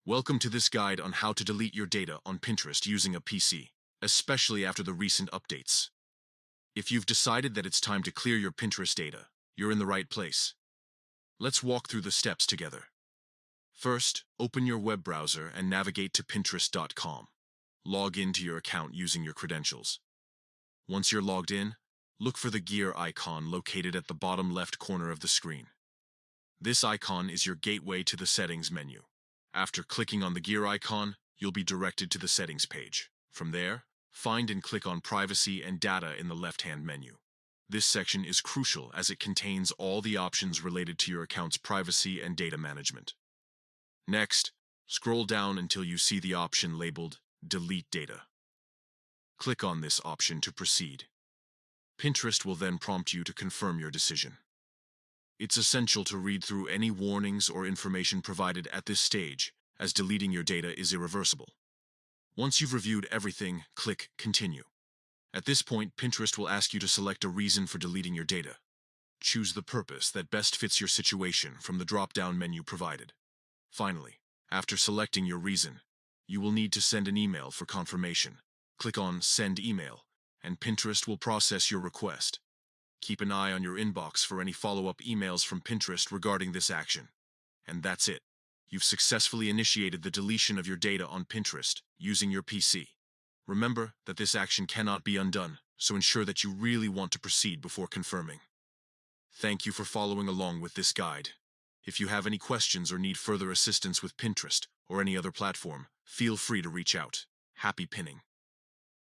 Welcome to this guide on how to delete your data on Pinterest using a PC, especially after the recent updates. If you've decided that it's time to clear your Pinterest data, you're in the right place. Let's walk through the steps together. First, open your web browser and navigate to Pinterest.com. Log into your account using your credentials. Once you're logged in, look for the gear icon located at the bottom left corner of the screen. This icon is your gateway to the settings menu. After clicking on the gear icon, you'll be directed to the settings page. From there, find and click on Privacy and Data in the left-hand menu. This section is crucial as it contains all the options related to your account's privacy and data management. Next, scroll down until you see the option labeled Delete Data. Click on this option to proceed. Pinterest will then prompt you to confirm your decision. It's essential to read through any warnings or information provided at this stage, as deleting your data is irreversible. Once you've reviewed everything, click Continue. At this point, Pinterest will ask you to select a reason for deleting your data. Choose the purpose that best fits your situation from the drop-down menu provided. Finally, after selecting your reason, you will need to send an email for confirmation. Click on Send Email, and Pinterest will process your request. Keep an eye on your inbox for any follow-up emails from Pinterest regarding this action. And that's it. You've successfully initiated the deletion of your data on Pinterest using your PC. Remember that this action cannot be undone, so ensure that you really want to proceed before confirming. Thank you for following along with this guide. If you have any questions or need further assistance with Pinterest or any other platform, feel free to reach out. Happy pinning!